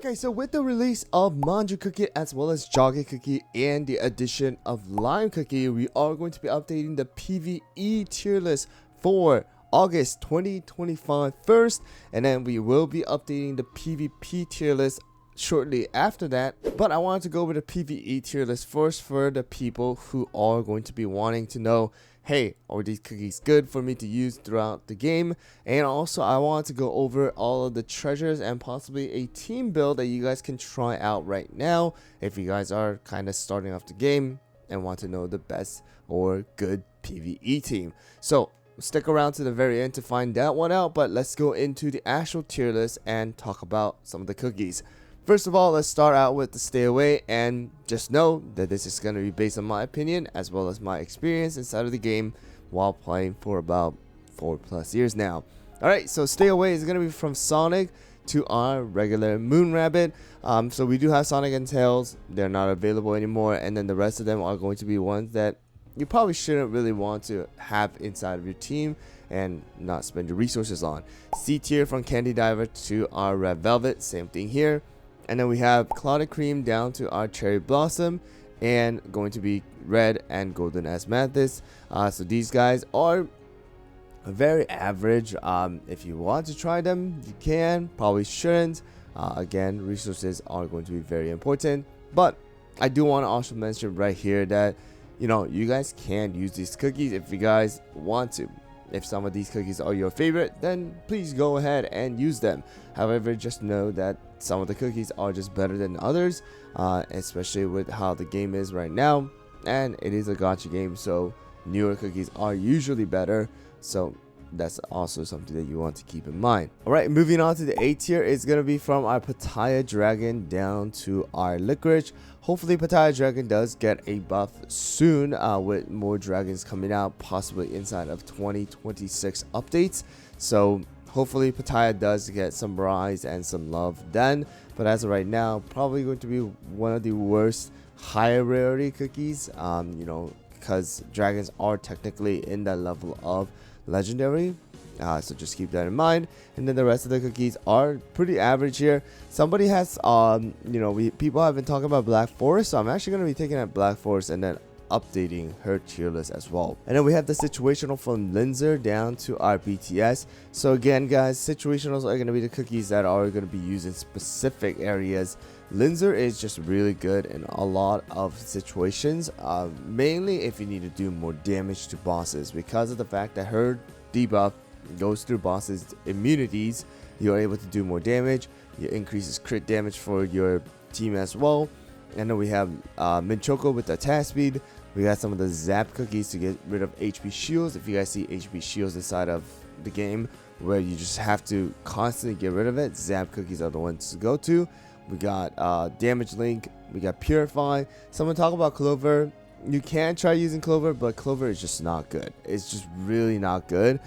Okay, so with the release of Manju Cookie as well as Joggy Cookie and the addition of Lime Cookie, we are going to be updating the PvE tier list for August 2025 first, and then we will be updating the PvP tier list shortly after that. But I wanted to go over the PvE tier list first for the people who are going to be wanting to know, hey, are these cookies good for me to use throughout the game? And also I want to go over all of the treasures and possibly a team build that you guys can try out right now if you guys are kind of starting off the game and want to know the best or good PvE team. So stick around to the very end to find that one out, but let's go into the actual tier list and talk about some of the cookies. First of all, let's start out with the stay away, and just know that this is going to be based on my opinion as well as my experience inside of the game while playing for about 4+ years now. Alright, so stay away is going to be from Sonic to our regular Moon Rabbit. So we do have Sonic and Tails, they're not available anymore, and then the rest of them are going to be ones that you probably shouldn't really want to have inside of your team and not spend your resources on. C tier from Candy Diver to our Red Velvet, same thing here. And then we have Clouded Cream down to our Cherry Blossom, and going to be Red and Golden Asmanthus. So these guys are very average. If you want to try them, you can, probably shouldn't. Again, resources are going to be very important, but I do want to also mention right here that you guys can use these cookies if you guys want to. If some of these cookies are your favorite, then please go ahead and use them. However, just know that some of the cookies are just better than others, especially with how the game is right now, and it is a gacha game, so newer cookies are usually better. So that's also something that you want to keep in mind. Alright, moving on to the A tier is going to be from our Pattaya Dragon down to our Licorice. Hopefully Pattaya Dragon does get a buff soon, with more dragons coming out possibly inside of 2026 updates. So hopefully Pattaya does get some rise and some love then, but as of right now, probably going to be one of the worst higher rarity cookies, because dragons are technically in that level of legendary. So just keep that in mind. And then the rest of the cookies are pretty average here. Somebody has people have been talking about Black Forest, so I'm actually going to be taking out Black Forest and then updating her tier list as well. And then we have the situational from Linzer down to our BTS. So again guys, situationals are going to be the cookies that are going to be used in specific areas. Linzer is just really good in a lot of situations, mainly if you need to do more damage to bosses, because of the fact that her debuff goes through bosses' immunities. You're able to do more damage. It increases crit damage for your team as well. And then we have Minchoco with the attack speed. We got some of the Zap cookies to get rid of HP shields. If you guys see HP shields inside of the game where you just have to constantly get rid of it, Zap cookies are the ones to go to. We got Damage Link. We got Purify. Someone talk about Clover. You can try using Clover, but Clover is just not good. It's just really not good.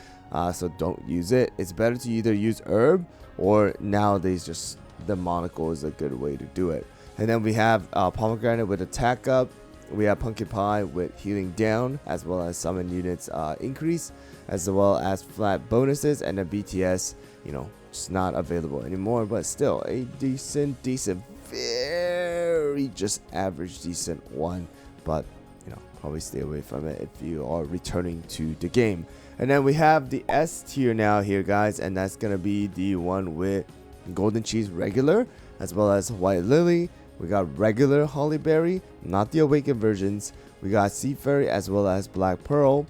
So don't use it. It's better to either use Herb, or nowadays just the Monocle is a good way to do it. And then we have Pomegranate with Attack Up. We have Pumpkin Pie with Healing Down, as well as Summon Units Increase, as well as flat bonuses. And then BTS, it's not available anymore, but still a decent, very just average decent one. But probably stay away from it if you are returning to the game. And then we have the S tier now here guys, and that's gonna be the one with Golden Cheese regular as well as White Lily. We got regular Holly Berry, not the awakened versions. We got Sea Fairy as well as Black Pearl.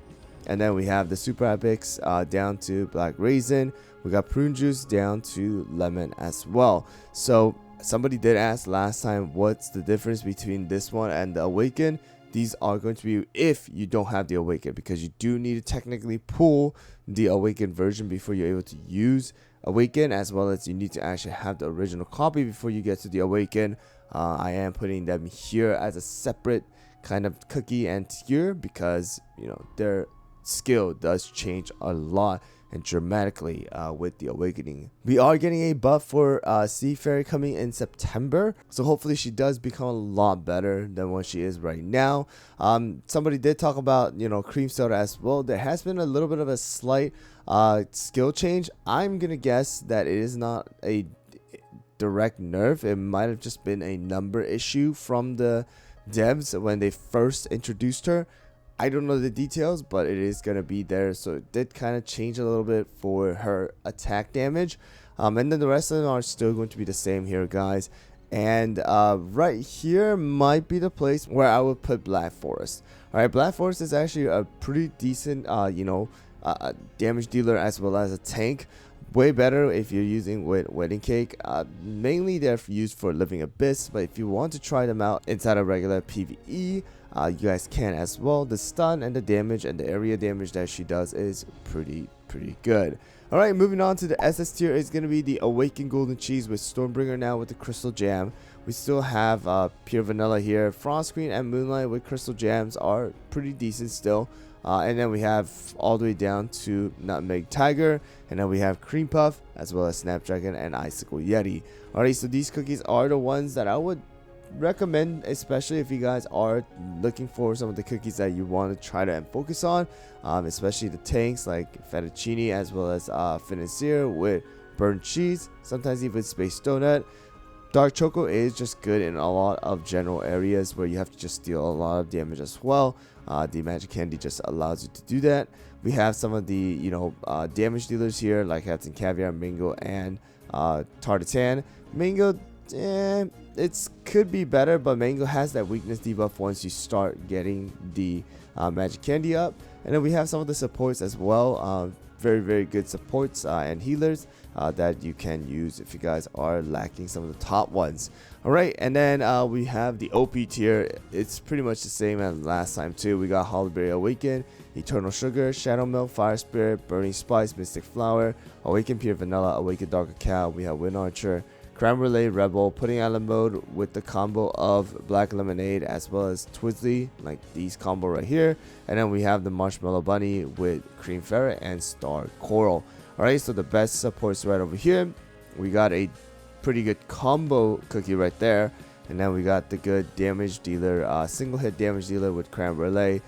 And then we have the Super Epics down to Black Raisin. We got Prune Juice down to Lemon as well. So somebody did ask last time, what's the difference between this one and the Awaken? These are going to be if you don't have the Awaken, because you do need to technically pull the Awaken version before you're able to use Awaken, as well as you need to actually have the original copy before you get to the Awaken. I am putting them here as a separate kind of cookie and tier because their skill does change a lot and dramatically with the Awakening. We are getting a buff for Sea Fairy coming in September, so hopefully she does become a lot better than what she is right now. Somebody did talk about Cream Soda as well. There has been a little bit of a slight skill change. I'm gonna guess that it is not a direct nerf. It might have just been a number issue from the devs when they first introduced her. I don't know the details, but it is going to be there. So it did kind of change a little bit for her attack damage. And then the rest of them are still going to be the same here, guys. And right here might be the place where I would put Black Forest. Alright, Black Forest is actually a pretty decent, damage dealer as well as a tank. Way better if you're using with Wedding Cake. Mainly they're used for Living Abyss, but if you want to try them out inside of regular PvE, you guys can as well. The stun and the damage and the area damage that she does is pretty good. Alright, moving on to the SS tier is going to be the Awakened Golden Cheese with Stormbringer now with the Crystal Jam. We still have Pure Vanilla here. Frost Queen and Moonlight with Crystal Jams are pretty decent still. And then we have all the way down to Nutmeg Tiger. And then we have Cream Puff as well as Snapdragon and Icicle Yeti. Alright, so these cookies are the ones that I would recommend, especially if you guys are looking for some of the cookies that you want to try to focus on, especially the tanks like Fettuccine as well as Financier with burnt cheese, sometimes even Space Donut. Dark Choco is just good in a lot of general areas where you have to just deal a lot of damage as well. The Magic Candy just allows you to do that. We have some of the damage dealers here like Captain Caviar, Mango, and Tartatan. Mango, it could be better, but Mango has that weakness debuff once you start getting the Magic Candy up. And then we have some of the supports as well. Very good supports and healers that you can use if you guys are lacking some of the top ones. Alright, and then we have the OP tier. It's pretty much the same as last time too. We got Hollyberry Awaken, Eternal Sugar, Shadow Milk, Fire Spirit, Burning Spice, Mystic Flower, Awaken Pure Vanilla, Awaken Dark Cacao. We have Wind Archer, Crime Relay Rebel, Pudding Island mode with the combo of Black Lemonade as well as Twizzly, like these combo right here. And then we have the Marshmallow Bunny with Cream Ferret and Star Coral. Alright, so the best supports right over here. We got a pretty good combo cookie right there. And then we got the good damage dealer, single hit damage dealer with Crime Relay,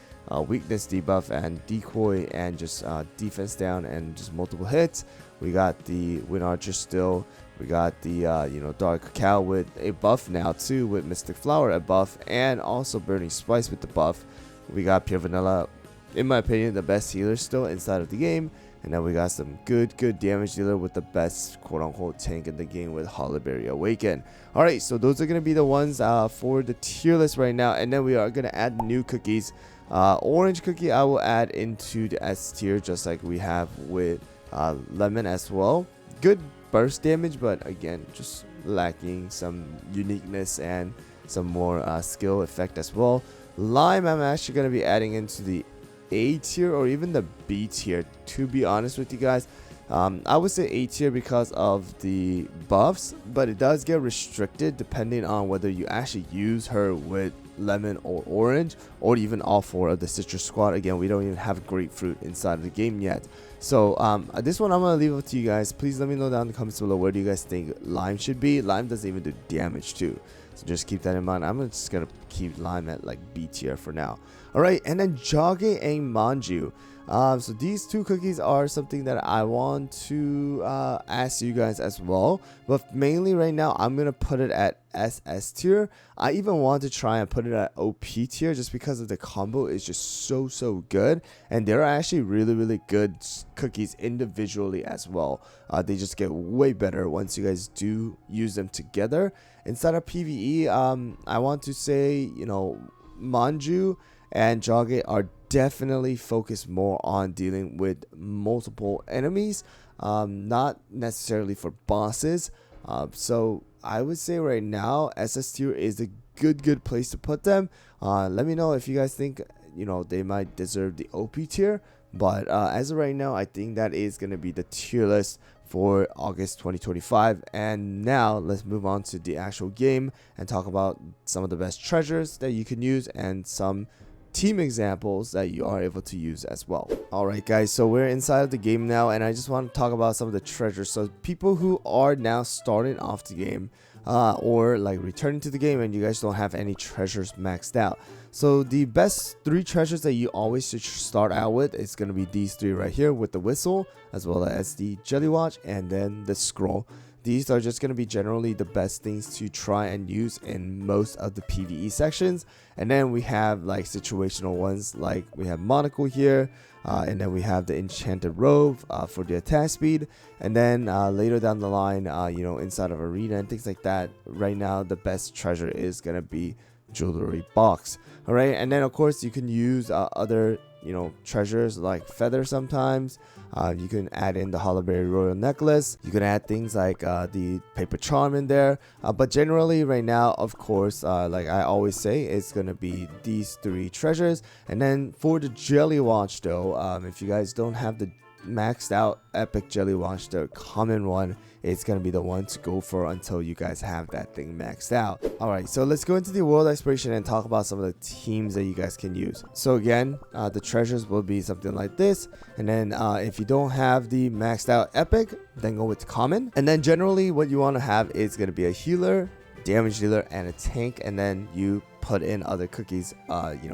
weakness debuff and decoy and just defense down and just multiple hits. We got the Wind Archer still. We got the Dark Cacao with a buff now too, with Mystic Flower a buff, and also Burning Spice with the buff. We got Pure Vanilla, in my opinion, the best healer still inside of the game. And then we got some good damage dealer with the best quote-unquote tank in the game with Hollyberry Awaken. Alright, so those are going to be the ones for the tier list right now. And then we are going to add new cookies. Orange cookie I will add into the S tier just like we have with Lemon as well. Good burst damage, but again, just lacking some uniqueness and some more skill effect as well. Lime I'm actually going to be adding into the A tier or even the B tier, to be honest with you guys. I would say A tier because of the buffs, but it does get restricted depending on whether you actually use her with lemon or orange, or even all four of the citrus squad. Again, we don't even have grapefruit inside of the game yet. So this one I'm gonna leave it to you guys. Please let me know down in the comments below, where do you guys think lime should be. Lime doesn't even do damage too, so just keep that in mind. I'm just gonna keep lime at like B tier for now. Alright, and then Jage and Manju. So these two cookies are something that I want to ask you guys as well, but mainly right now I'm gonna put it at SS tier. I even want to try and put it at OP tier just because of the combo is just so good, and they're actually really good cookies individually as well. They just get way better once you guys do use them together. Inside of PvE, I want to say, Manju and Jage are definitely focused more on dealing with multiple enemies, not necessarily for bosses. So I would say right now SS tier is a good place to put them. Let me know if you guys think they might deserve the OP tier, but as of right now I think that is going to be the tier list for August 2025. And now let's move on to the actual game and talk about some of the best treasures that you can use and some team examples that you are able to use as well. Alright guys, so we're inside of the game now, and I just want to talk about some of the treasures. So people who are now starting off the game or like returning to the game and you guys don't have any treasures maxed out, so the best 3 treasures that you always should start out with is going to be these 3 right here, with the whistle as well as the jelly watch and then the scroll. these are just going to be generally the best things to try and use in most of the PvE sections. And then we have like situational ones, like we have monocle here, and then we have the enchanted robe for the attack speed. And then later down the line, inside of arena and things like that, right now the best treasure is going to be jewelry box. All right, and then of course you can use other treasures like feather sometimes. You can add in the Hollowberry royal necklace. You can add things like the paper charm in there, but generally right now, of course, like I always say, it's gonna be these 3 treasures. And then for the jelly watch though, if you guys don't have the maxed out epic jelly watch, the common one, it's gonna be the one to go for until you guys have that thing maxed out. All right, so let's go into the world exploration and talk about some of the teams that you guys can use. So again, the treasures will be something like this, and then if you don't have the maxed out epic, then go with common. And then generally what you want to have is going to be a healer, damage dealer, and a tank, and then you put in other cookies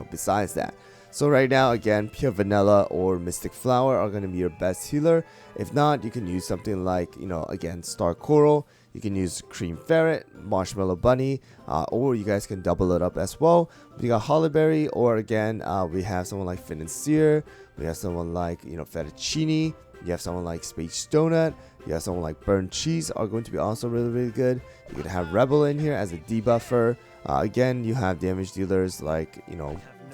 besides that. So right now, again, pure vanilla or mystic flower are going to be your best healer. If not, you can use something like, again, star coral. You can use cream ferret, marshmallow bunny, or you guys can double it up as well. We got hollowberry, or again, we have someone like financier. We have someone like, fettuccine. You have someone like space donut. You have someone like burnt cheese are going to be also really good. You can have rebel in here as a debuffer. Again, you have damage dealers like,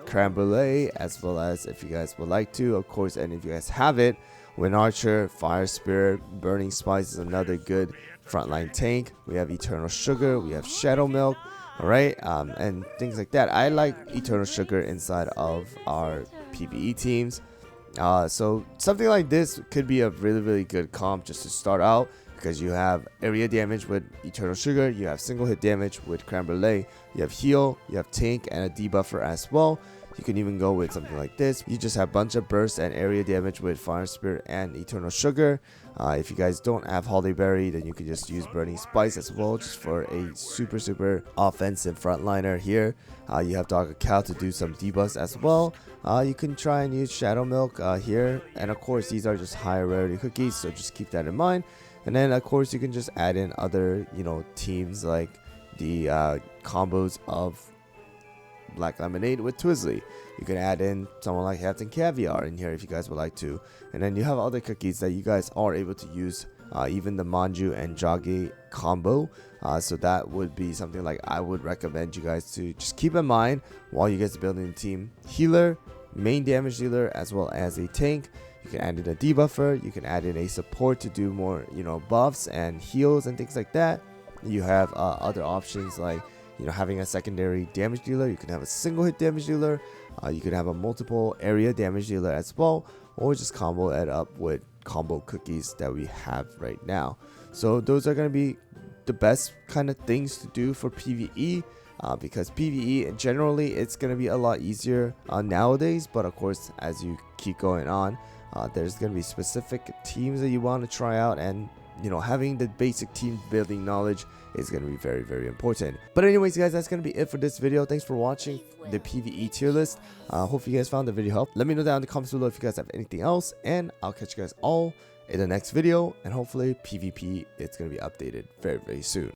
creme brulee, as well as, if you guys would like to, of course, and if you guys have it, wind archer, fire spirit, burning spice is another good frontline tank. We have eternal sugar, we have shadow milk, all right, and things like that. I like eternal sugar inside of our PvE teams, so something like this could be a really good comp just to start out, because you have area damage with eternal sugar, you have single hit damage with creme brulee, you have heal, you have tank, and a debuffer as well. You can even go with something like this. You just have a bunch of burst and area damage with fire spirit and eternal sugar. If you guys don't have hollowberry, then you can just use burning spice as well, just for a super offensive frontliner here. You have dog cow to do some debuffs as well. You can try and use shadow milk here, and of course these are just higher rarity cookies, so just keep that in mind. And then of course you can just add in other teams like the combos of black lemonade with Twizzly. You can add in someone like Captain Caviar in here if you guys would like to. And then you have other cookies that you guys are able to use, even the manju and jage combo. So that would be something like I would recommend you guys to just keep in mind while you guys are building a team. Healer, main damage dealer, as well as a tank. You can add in a debuffer, you can add in a support to do more buffs and heals and things like that. You have other options like having a secondary damage dealer. You can have a single hit damage dealer. You can have a multiple area damage dealer as well, or just combo it up with combo cookies that we have right now. So those are going to be the best kind of things to do for PvE, because PvE generally it's going to be a lot easier nowadays. But of course, as you keep going on, there's going to be specific teams that you want to try out, and having the basic team building knowledge is going to be very important. But anyways guys, that's going to be it for this video. Thanks for watching the PvE tier list. Hope you guys found the video helpful. Let me know down in the comments below if you guys have anything else, and I'll catch you guys all in the next video. And hopefully PvP it's going to be updated very soon.